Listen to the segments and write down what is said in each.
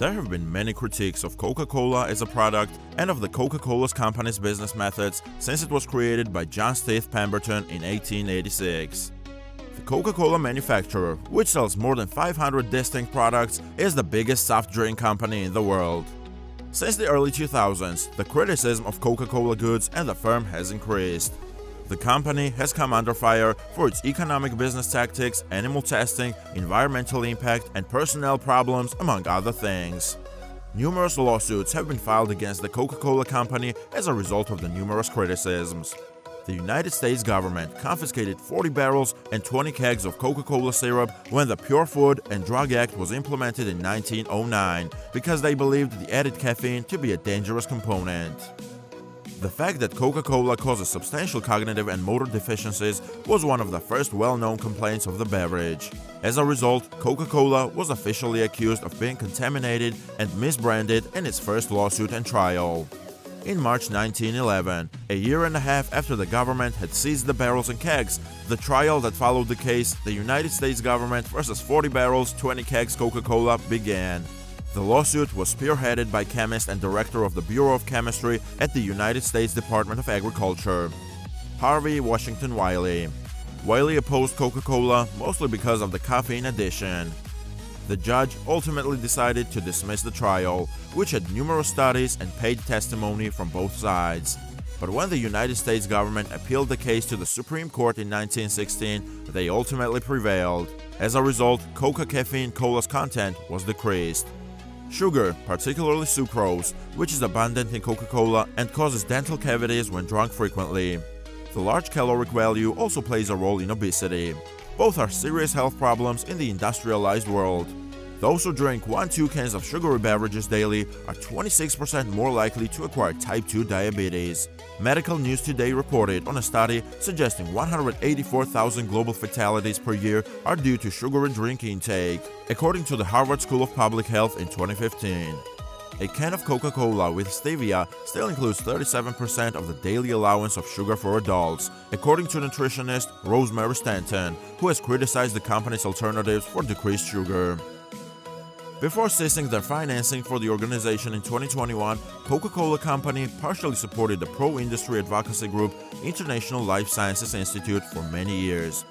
There have been many critiques of Coca-Cola as a product and of the Coca-Cola Company's business methods since it was created by John Stith Pemberton in 1886. The Coca-Cola Manufacturer, which sells more than 500 distinct products, is the biggest soft drink company in the world. Since the early 2000s, the criticism of Coca-Cola goods and the firm has increased. The company has come under fire for its economic business tactics, animal testing, environmental impact, and personnel problems, among other things. Numerous lawsuits have been filed against the Coca-Cola Company as a result of the numerous criticisms. The United States government confiscated 40 barrels and 20 kegs of Coca-Cola syrup when the Pure Food and Drug Act was implemented in 1909 because they believed the added caffeine to be a dangerous component. The fact that Coca-Cola causes substantial cognitive and motor deficiencies was one of the first well-known complaints of the beverage. As a result, Coca-Cola was officially accused of being contaminated and misbranded in its first lawsuit and trial. In March 1911, a year and a half after the government had seized the barrels and kegs, the trial that followed the case, the United States government versus 40 barrels, 20 kegs Coca-Cola, began. The lawsuit was spearheaded by chemist and director of the Bureau of Chemistry at the United States Department of Agriculture, Harvey Washington Wiley. Wiley opposed Coca-Cola mostly because of the caffeine addition. The judge ultimately decided to dismiss the trial, which had numerous studies and paid testimony from both sides. But when the United States government appealed the case to the Supreme Court in 1916, they ultimately prevailed. As a result, Coca Caffeine Cola's content was decreased. Sugar, particularly sucrose, which is abundant in Coca-Cola and causes dental cavities when drunk frequently. The large caloric value also plays a role in obesity. Both are serious health problems in the industrialized world. Those who drink 1-2 cans of sugary beverages daily are 26% more likely to acquire type 2 diabetes. Medical News Today reported on a study suggesting 184,000 global fatalities per year are due to sugary drink intake, according to the Harvard School of Public Health in 2015. A can of Coca-Cola with stevia still includes 37% of the daily allowance of sugar for adults, according to nutritionist Rosemary Stanton, who has criticized the company's alternatives for decreased sugar. Before ceasing their financing for the organization in 2021, Coca-Cola Company partially supported the pro-industry advocacy group International Life Sciences Institute for many years.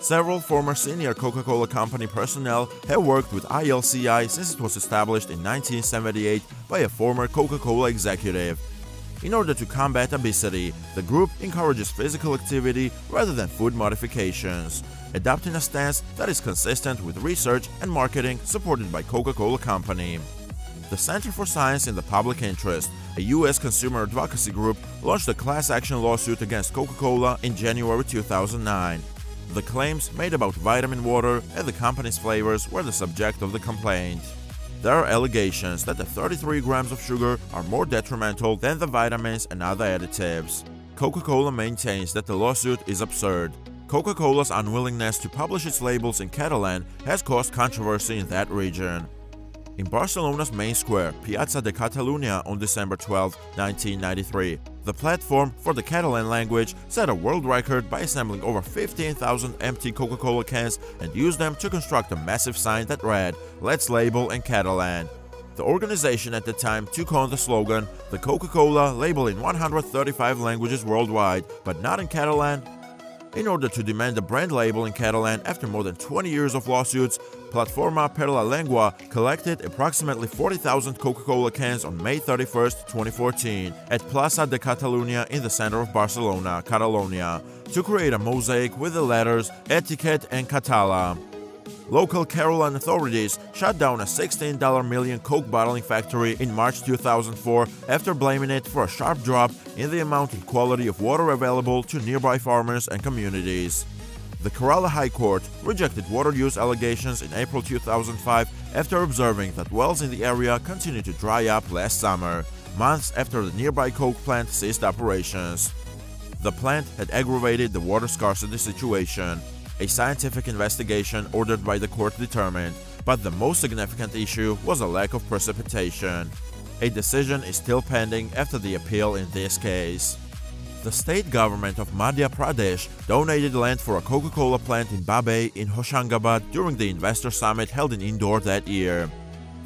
Several former senior Coca-Cola Company personnel have worked with ILCI since it was established in 1978 by a former Coca-Cola executive. In order to combat obesity, the group encourages physical activity rather than food modifications, adopting a stance that is consistent with research and marketing supported by Coca-Cola Company. The Center for Science in the Public Interest, a U.S. consumer advocacy group, launched a class action lawsuit against Coca-Cola in January 2009. The claims made about vitamin water and the company's flavors were the subject of the complaint. There are allegations that the 33 grams of sugar are more detrimental than the vitamins and other additives. Coca-Cola maintains that the lawsuit is absurd. Coca-Cola's unwillingness to publish its labels in Catalan has caused controversy in that region. In Barcelona's main square, Piazza de Catalunya, on December 12, 1993, the platform for the Catalan language set a world record by assembling over 15,000 empty Coca-Cola cans and used them to construct a massive sign that read, "Let's label in Catalan." The organization at the time took on the slogan, "The Coca-Cola label in 135 languages worldwide, but not in Catalan." In order to demand a brand label in Catalan after more than 20 years of lawsuits, Plataforma per la Lengua collected approximately 40,000 Coca-Cola cans on May 31, 2014, at Plaça de Catalunya in the center of Barcelona, Catalonia, to create a mosaic with the letters Etiquette en Català. Local Catalan authorities shut down a $16 million Coke bottling factory in March 2004 after blaming it for a sharp drop in the amount and quality of water available to nearby farmers and communities. The Kerala High Court rejected water use allegations in April 2005 after observing that wells in the area continued to dry up last summer, months after the nearby Coke plant ceased operations. The plant had aggravated the water scarcity situation. A scientific investigation ordered by the court determined, but the most significant issue was a lack of precipitation. A decision is still pending after the appeal in this case. The state government of Madhya Pradesh donated land for a Coca-Cola plant in Babai in Hoshangabad during the investor summit held in Indore that year.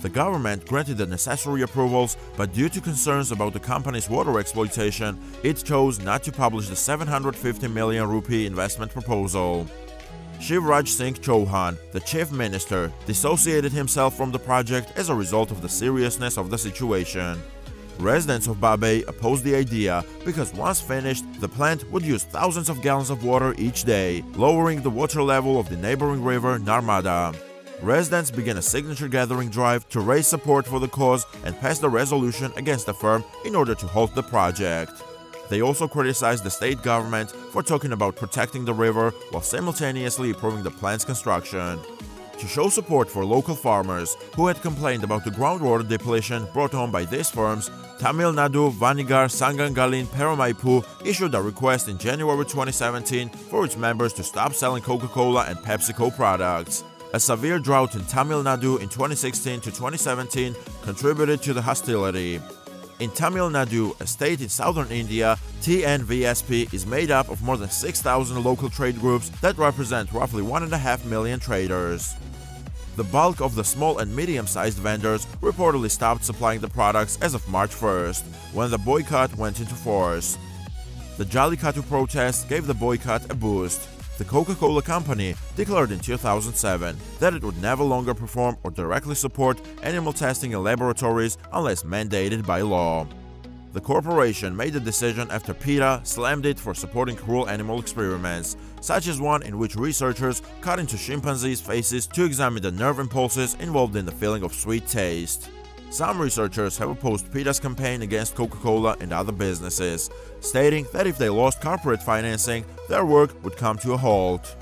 The government granted the necessary approvals, but due to concerns about the company's water exploitation, it chose not to publish the 750 million rupee investment proposal. Shivraj Singh Chauhan, the chief minister, dissociated himself from the project as a result of the seriousness of the situation. Residents of Babay opposed the idea because once finished, the plant would use thousands of gallons of water each day, lowering the water level of the neighboring river Narmada. Residents began a signature-gathering drive to raise support for the cause and passed a resolution against the firm in order to halt the project. They also criticized the state government for talking about protecting the river while simultaneously approving the plant's construction. To show support for local farmers who had complained about the groundwater depletion brought on by these firms, Tamil Nadu Vanigar Sangangalin Peramaipu issued a request in January 2017 for its members to stop selling Coca-Cola and PepsiCo products. A severe drought in Tamil Nadu in 2016 to 2017 contributed to the hostility. In Tamil Nadu, a state in southern India, TNVSP is made up of more than 6,000 local trade groups that represent roughly 1.5 million traders. The bulk of the small and medium-sized vendors reportedly stopped supplying the products as of March 1st, when the boycott went into force. The Jallikattu protests gave the boycott a boost. The Coca-Cola Company declared in 2007 that it would never longer perform or directly support animal testing in laboratories unless mandated by law. The corporation made the decision after PETA slammed it for supporting cruel animal experiments, such as one in which researchers cut into chimpanzees' faces to examine the nerve impulses involved in the feeling of sweet taste. Some researchers have opposed PETA's campaign against Coca-Cola and other businesses, stating that if they lost corporate financing, their work would come to a halt.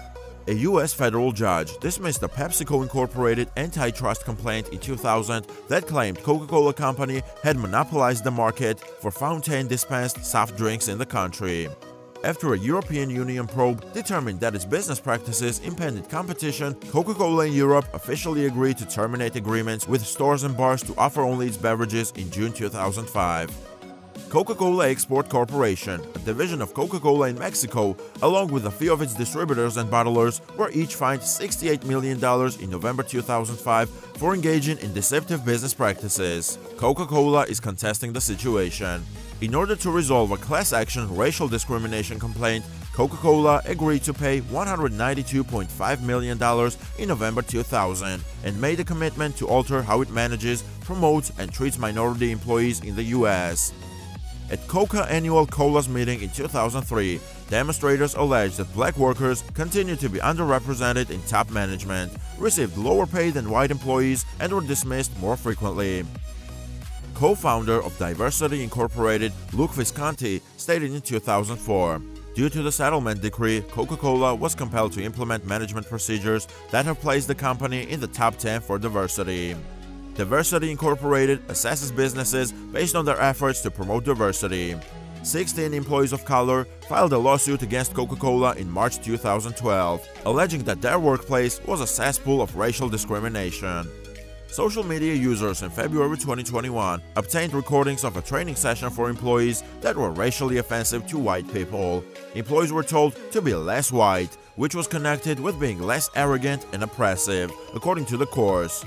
A U.S. federal judge dismissed a PepsiCo Incorporated antitrust complaint in 2000 that claimed Coca-Cola Company had monopolized the market for fountain-dispensed soft drinks in the country. After a European Union probe determined that its business practices impeded competition, Coca-Cola in Europe officially agreed to terminate agreements with stores and bars to offer only its beverages in June 2005. Coca-Cola Export Corporation, a division of Coca-Cola in Mexico, along with a few of its distributors and bottlers, were each fined $68 million in November 2005 for engaging in deceptive business practices. Coca-Cola is contesting the situation. In order to resolve a class action racial discrimination complaint, Coca-Cola agreed to pay $192.5 million in November 2000 and made a commitment to alter how it manages, promotes, and treats minority employees in the U.S. At Coca Annual Colas meeting in 2003, demonstrators alleged that black workers continue to be underrepresented in top management, received lower pay than white employees, and were dismissed more frequently. Co-founder of Diversity Incorporated, Luke Visconti, stated in 2004, "Due to the settlement decree, Coca-Cola was compelled to implement management procedures that have placed the company in the top 10 for diversity." Diversity Incorporated assesses businesses based on their efforts to promote diversity. 16 employees of color filed a lawsuit against Coca-Cola in March 2012, alleging that their workplace was a cesspool of racial discrimination. Social media users in February 2021 obtained recordings of a training session for employees that were racially offensive to white people. Employees were told to be less white, which was connected with being less arrogant and oppressive, according to the course.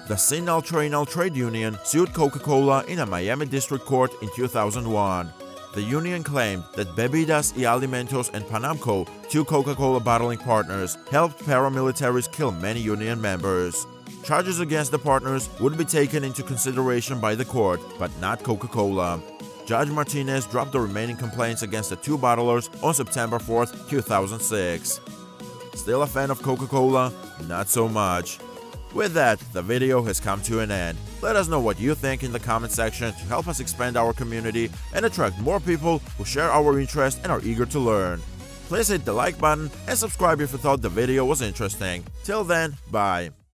The Sinal Trainal trade union sued Coca-Cola in a Miami district court in 2001. The union claimed that Bebidas y Alimentos and Panamco, two Coca-Cola bottling partners, helped paramilitaries kill many union members. Charges against the partners would be taken into consideration by the court, but not Coca-Cola. Judge Martinez dropped the remaining complaints against the two bottlers on September 4, 2006. Still a fan of Coca-Cola? Not so much. With that, the video has come to an end. Let us know what you think in the comment section to help us expand our community and attract more people who share our interest and are eager to learn. Please hit the like button and subscribe if you thought the video was interesting. Till then, bye.